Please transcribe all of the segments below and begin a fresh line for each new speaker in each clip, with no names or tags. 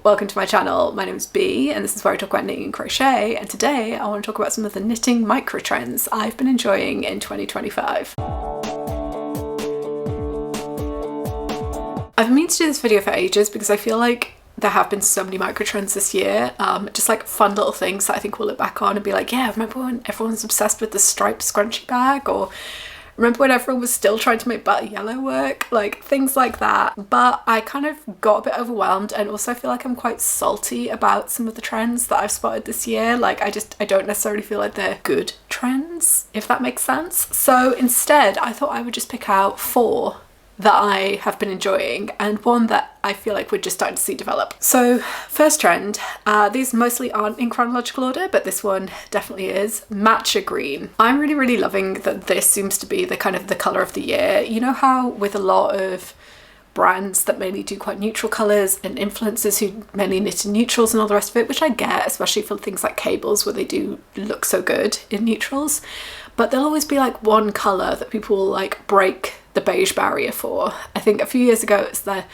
Welcome to my channel. My name is Bea and this is where I talk about knitting and crochet, and today I want to talk about some of the knitting micro trends I've been enjoying in 2025. I've been meaning to do this video for ages because I feel like there have been so many micro trends this year, just like fun little things that I think we'll look back on and be like, yeah, remember when everyone's obsessed with the striped scrunchie bag, or remember when everyone was still trying to make butter yellow work? Like things like that. But I kind of got a bit overwhelmed, and also I feel like I'm quite salty about some of the trends that I've spotted this year. Like I don't necessarily feel like they're good trends, if that makes sense. So instead I thought I would just pick out 4 that I have been enjoying and one that I feel like we're just starting to see develop. So first trend, these mostly aren't in chronological order, but this one definitely is, matcha green. I'm really loving that this seems to be the kind of the colour of the year. You know how with a lot of brands that mainly do quite neutral colours and influencers who mainly knit in neutrals and all the rest of it, which I get, especially for things like cables where they do look so good in neutrals, but there'll always be like one colour that people will like break the beige barrier for. I think a few years ago it's there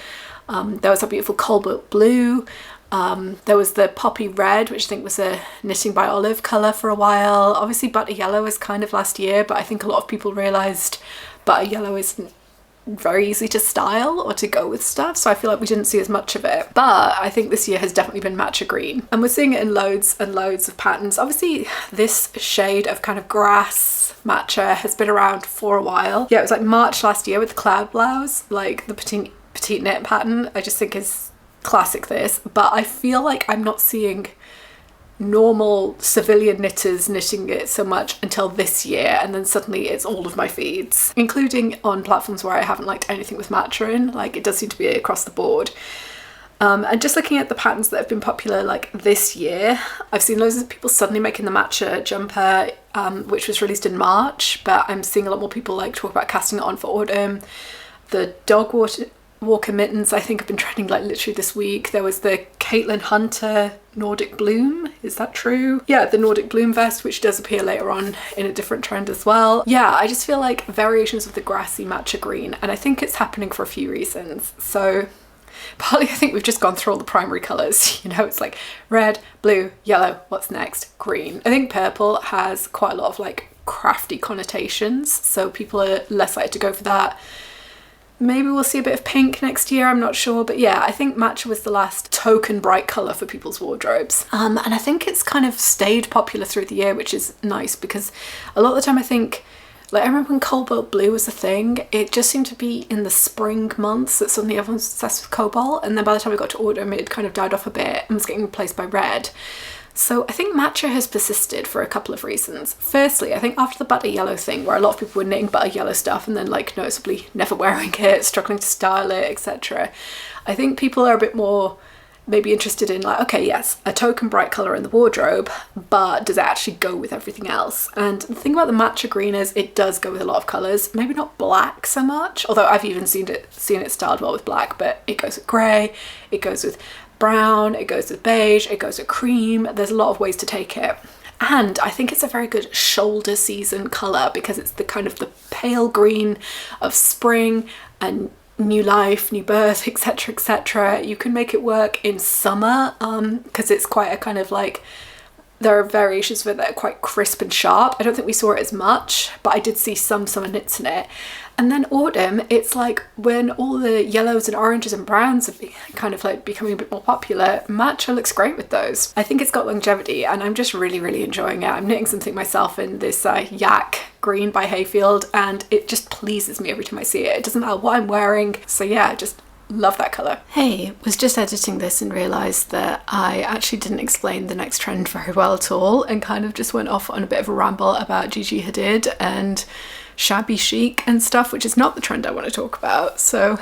was a beautiful cobalt blue, there was the poppy red, which I think was a knitting by olive colour for a while. Obviously butter yellow was kind of last year, but I think a lot of people realised butter yellow isn't very easy to style or to go with stuff, so I feel like we didn't see as much of it. But I think this year has definitely been matcha green, and we're seeing it in loads and loads of patterns. Obviously this shade of kind of grass matcha has been around for a while. Yeah, it was like March last year with the cloud blouse, like the petite knit pattern. I just think is classic this, but I feel like I'm not seeing normal civilian knitters knitting it so much until this year, and then suddenly it's all of my feeds, including on platforms where I haven't liked anything with matcha in. Like it does seem to be across the board. And just looking at the patterns that have been popular like this year, I've seen loads of people suddenly making the matcha jumper, which was released in March, but I'm seeing a lot more people like talk about casting it on for autumn. The dog walker mittens I think have been trending like literally this week. There was the Caitlin Hunter Nordic Bloom, is that true? Yeah, the Nordic Bloom vest, which does appear later on in a different trend as well. Yeah, I just feel like variations of the grassy matcha green, and I think it's happening for a few reasons. So partly I think we've just gone through all the primary colours, you know, it's like red, blue, yellow, what's next? Green. I think purple has quite a lot of like crafty connotations, so people are less likely to go for that. Maybe we'll see a bit of pink next year, I'm not sure, but yeah, I think matcha was the last token bright colour for people's wardrobes. And I think it's kind of stayed popular through the year, which is nice, because a lot of the time I think, like I remember when cobalt blue was a thing, it just seemed to be in the spring months that suddenly everyone's obsessed with cobalt, and then by the time we got to autumn it kind of died off a bit and was getting replaced by red. So I think matcha has persisted for a couple of reasons. Firstly, I think after the butter yellow thing, where a lot of people were knitting butter yellow stuff and then like noticeably never wearing it, struggling to style it, etc., I think people are a bit more maybe interested in like, okay, yes, a token bright colour in the wardrobe, but does it actually go with everything else? And the thing about the matcha green is it does go with a lot of colours, maybe not black so much, although I've even seen it styled well with black, but it goes with grey, it goes with brown, it goes with beige, it goes with cream. There's a lot of ways to take it, and I think it's a very good shoulder season colour because it's the kind of the pale green of spring and new life, new birth, etc, etc. You can make it work in summer because it's quite a kind of like, there are variations of it that are quite crisp and sharp. I don't think we saw it as much, but I did see some summer knits in it. And then autumn, it's like when all the yellows and oranges and browns are kind of like becoming a bit more popular, matcha looks great with those. I think it's got longevity and I'm just really enjoying it. I'm knitting something myself in this yak green by Hayfield, and it just pleases me every time I see it. It doesn't matter what I'm wearing, so yeah, I just love that colour. Hey, was just editing this and realised that I actually didn't explain the next trend very well at all, and kind of just went off on a bit of a ramble about Gigi Hadid and shabby chic and stuff, which is not the trend I want to talk about. So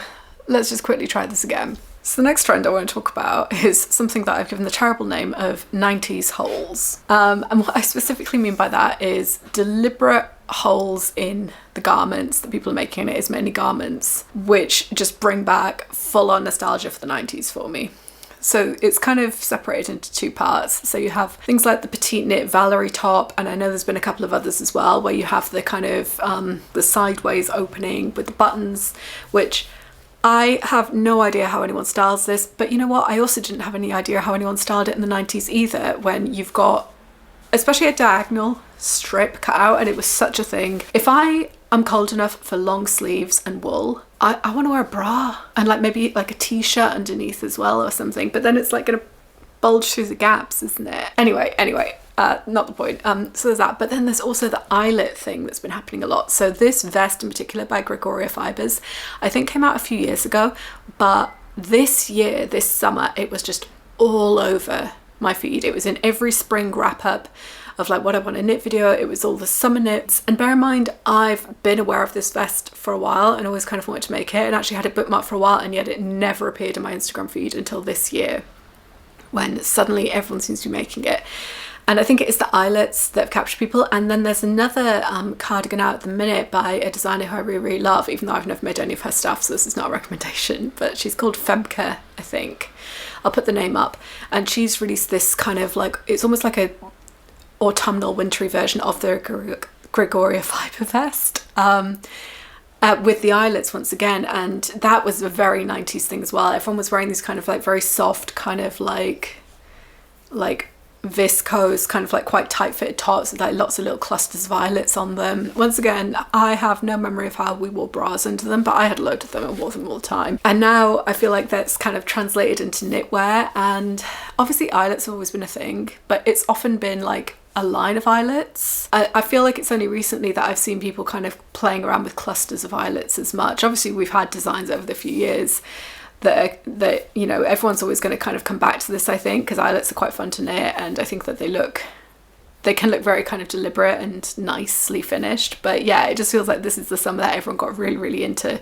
let's just quickly try this again. So the next trend I want to talk about is something that I've given the terrible name of 90s holes. And what I specifically mean by that is deliberate holes in the garments that people are making. It is mainly garments which just bring back full-on nostalgia for the 90s for me. So it's kind of separated into 2 parts. So you have things like the petite knit Valerie top, and I know there's been a couple of others as well, where you have the kind of the sideways opening with the buttons, which I have no idea how anyone styles this, but you know what? I also didn't have any idea how anyone styled it in the 90s either, when you've got, especially a diagonal strip cut out, and it was such a thing. If I am cold enough for long sleeves and wool, I want to wear a bra and like maybe like a t-shirt underneath as well or something, but then it's like gonna bulge through the gaps, isn't it? Anyway, not the point. So there's that, but then there's also the eyelet thing that's been happening a lot. So this vest in particular by Gregoria Fibers, I think came out a few years ago, but this year, this summer, it was just all over my feed. It was in every spring wrap up of like what I want to knit video. It was all the summer knits, and bear in mind I've been aware of this vest for a while and always kind of wanted to make it, and actually had it bookmarked for a while, and yet it never appeared in my Instagram feed until this year, when suddenly everyone seems to be making it. And I think it is the eyelets that have captured people. And then there's another cardigan out at the minute by a designer who I really, really love, even though I've never made any of her stuff, so this is not a recommendation, but she's called Femke, I think. I'll put the name up. And she's released this kind of like, it's almost like a autumnal wintry version of the Gregoria Fiber vest, with the eyelets once again. And that was a very 90s thing as well. Everyone was wearing these kind of like very soft kind of like viscose kind of like quite tight fitted tops with like lots of little clusters of violets on them. Once again, I have no memory of how we wore bras under them, but I had a load of them and wore them all the time. And now I feel like that's kind of translated into knitwear, and obviously eyelets have always been a thing, but it's often been like a line of eyelets. I feel like it's only recently that I've seen people kind of playing around with clusters of eyelets as much. Obviously we've had designs over the few years that you know, everyone's always going to kind of come back to this, I think, because eyelets are quite fun to knit, and I think that they can look very kind of deliberate and nicely finished. But yeah, it just feels like this is the summer that everyone got really, really into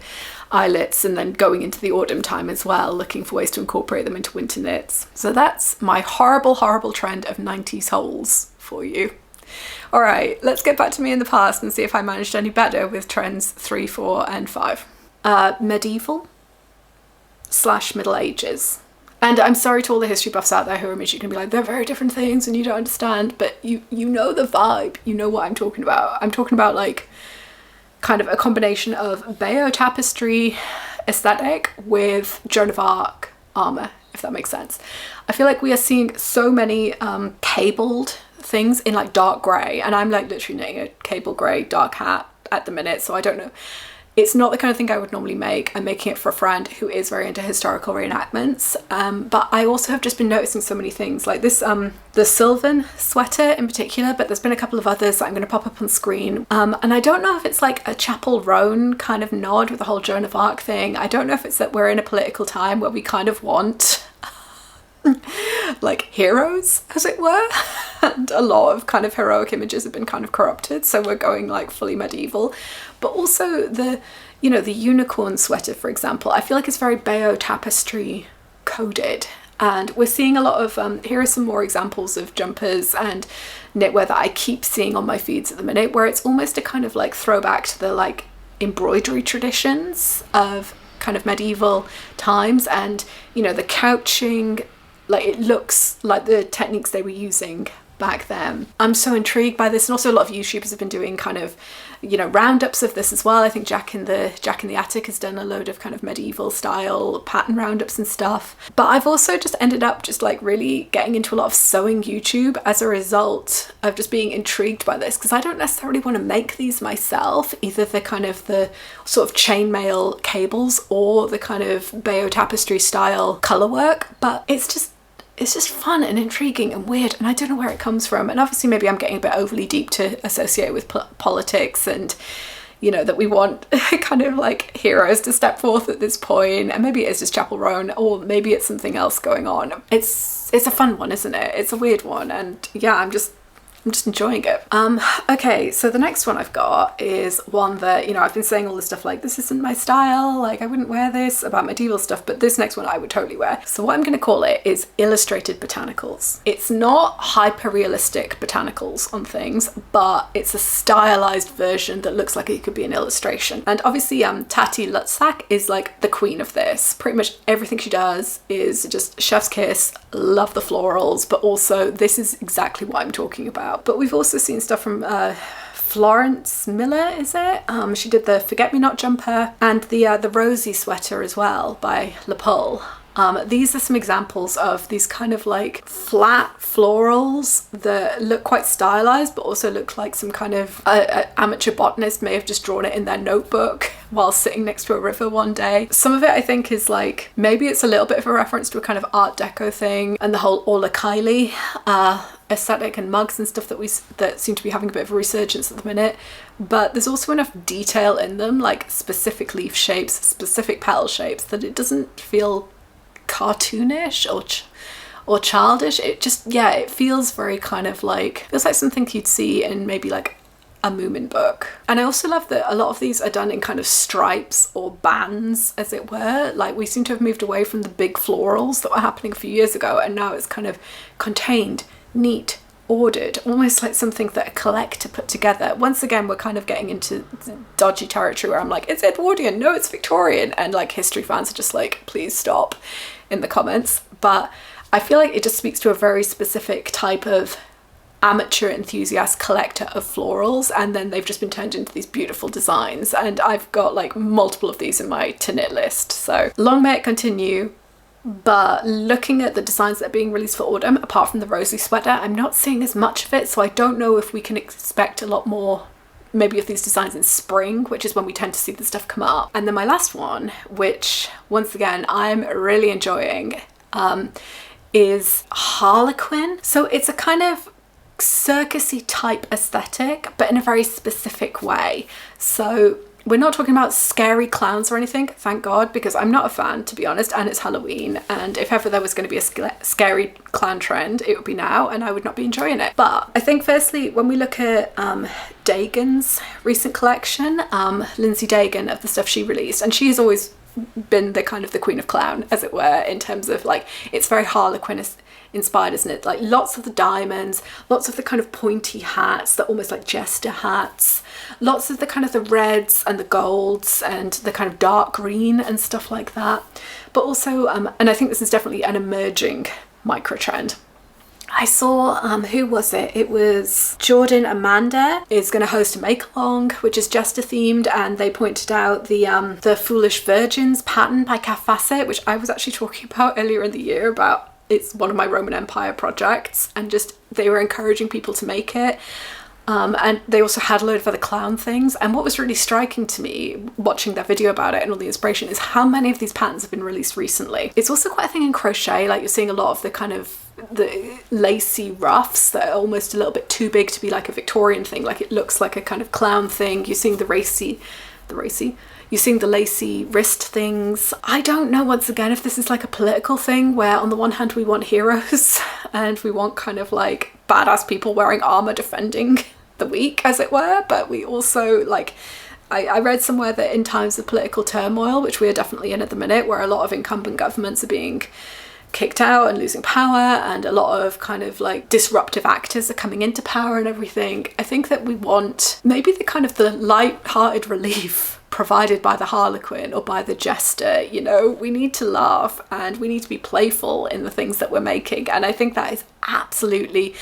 eyelets, and then going into the autumn time as well, looking for ways to incorporate them into winter knits. So that's my horrible trend of 90s holes for you. All right, let's get back to me in the past and see if I managed any better with trends 3, 4 and 5. Medieval / Middle Ages. And I'm sorry to all the history buffs out there who are immediately gonna be like, they're very different things and you don't understand, but you know the vibe, you know what I'm talking about. I'm talking about like kind of a combination of Bayeux tapestry aesthetic with Joan of Arc armor, if that makes sense. I feel like we are seeing so many cabled things in like dark grey, and I'm like literally knitting a cable grey dark hat at the minute, so I don't know. It's not the kind of thing I would normally make. I'm making it for a friend who is very into historical reenactments, but I also have just been noticing so many things like this, the Sylvan sweater in particular, but there's been a couple of others that I'm going to pop up on screen, and I don't know if it's like a Chapel Roan kind of nod with the whole Joan of Arc thing. I don't know if it's that we're in a political time where we kind of want like heroes, as it were, and a lot of kind of heroic images have been kind of corrupted, so we're going like fully medieval. But also the, you know, the unicorn sweater, for example, I feel like it's very Bayeux tapestry coded, and we're seeing a lot of here are some more examples of jumpers and knitwear that I keep seeing on my feeds at the minute, where it's almost a kind of like throwback to the like embroidery traditions of kind of medieval times, and you know, the couching, like it looks like the techniques they were using back then. I'm so intrigued by this, and also a lot of YouTubers have been doing kind of, you know, roundups of this as well. I think Jack in the Attic has done a load of kind of medieval style pattern roundups and stuff. But I've also just ended up just like really getting into a lot of sewing YouTube as a result of just being intrigued by this, because I don't necessarily want to make these myself, either the kind of the sort of chainmail cables or the kind of Bayeux tapestry style colour work, but it's just fun and intriguing and weird, and I don't know where it comes from. And obviously maybe I'm getting a bit overly deep to associate with politics, and you know, that we want kind of like heroes to step forth at this point, and maybe it's just Chapel Roan, or maybe it's something else going on. It's a fun one, isn't it? It's a weird one, and yeah, I'm just enjoying it. Okay, so the next one I've got is one that, you know, I've been saying all this stuff like, this isn't my style, like I wouldn't wear this, about medieval stuff, but this next one I would totally wear. So what I'm going to call it is illustrated botanicals. It's not hyper realistic botanicals on things, but it's a stylized version that looks like it could be an illustration. And obviously Tati Lutzak is like the queen of this. Pretty much everything she does is just chef's kiss, love the florals, but also this is exactly what I'm talking about. But we've also seen stuff from Florence Miller, is it? She did the Forget Me Not jumper and the Rosie sweater as well by Le Paul. These are some examples of these kind of like flat florals that look quite stylized, but also look like some kind of amateur botanist may have just drawn it in their notebook while sitting next to a river one day. Some of it I think is like, maybe it's a little bit of a reference to a kind of Art Deco thing and the whole Orla Kylie aesthetic and mugs and stuff that seem to be having a bit of a resurgence at the minute. But there's also enough detail in them, like specific leaf shapes, specific petal shapes, that it doesn't feel cartoonish or childish. It just, yeah, it feels very kind of like, feels like something you'd see in maybe like a Moomin book. And I also love that a lot of these are done in kind of stripes or bands, as it were. Like, we seem to have moved away from the big florals that were happening a few years ago, and now it's kind of contained, neat, ordered, almost like something that a collector put together. Once again, we're kind of getting into dodgy territory where I'm like, it's Edwardian, no, it's Victorian, and like history fans are just like, please stop in the comments. But I feel like it just speaks to a very specific type of amateur enthusiast collector of florals, and then they've just been turned into these beautiful designs, and I've got like multiple of these in my to knit list, so long may it continue. But looking at the designs that are being released for autumn, apart from the Rosie sweater, I'm not seeing as much of it, so I don't know if we can expect a lot more maybe of these designs in spring, which is when we tend to see the stuff come up. And then my last one, which once again I'm really enjoying, is Harlequin. So it's a kind of circusy type aesthetic, but in a very specific way. So we're not talking about scary clowns or anything, thank God, because I'm not a fan, to be honest, and it's Halloween, and if ever there was going to be a scary clown trend, it would be now, and I would not be enjoying it. But I think firstly, when we look at Dagen's recent collection, Lindsay Dagen, of the stuff she released, and she's always been the kind of the queen of clown, as it were, in terms of like, it's very Harlequin inspired, isn't it? Like lots of the diamonds, lots of the kind of pointy hats that almost like jester hats, lots of the kind of the reds and the golds and the kind of dark green and stuff like that. But also, and I think this is definitely an emerging micro trend. I saw, who was it? It was Jordan Amanda is going to host a make along, which is jester themed, and they pointed out the Foolish Virgins pattern by Calf Facet, which I was actually talking about earlier in the year about. It's one of my Roman Empire projects, and just they were encouraging people to make it. And they also had a load of other clown things. And what was really striking to me watching their video about it and all the inspiration is how many of these patterns have been released recently. It's also quite a thing in crochet, like you're seeing a lot of the kind of the lacy ruffs that are almost a little bit too big to be like a Victorian thing, like it looks like a kind of clown thing. You're seeing you're seeing the lacy wrist things. I don't know, once again, if this is like a political thing where on the one hand we want heroes and we want kind of like badass people wearing armor defending the weak, as it were, but we also like, I read somewhere that in times of political turmoil, which we are definitely in at the minute, where a lot of incumbent governments are being kicked out and losing power, and a lot of kind of like disruptive actors are coming into power and everything, I think that we want maybe the kind of the light-hearted relief provided by the Harlequin or by the jester. You know, we need to laugh and we need to be playful in the things that we're making, and I think that is absolutely,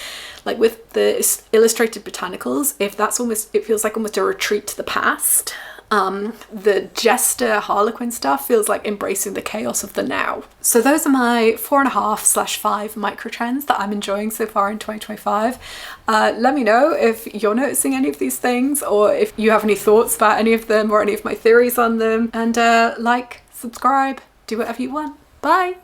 like with the illustrated botanicals, if that's almost, it feels like almost a retreat to the past. The jester Harlequin stuff feels like embracing the chaos of the now. So those are my 4.5/5 micro trends that I'm enjoying so far in 2025. Let me know if you're noticing any of these things, or if you have any thoughts about any of them or any of my theories on them, and like, subscribe, do whatever you want. Bye.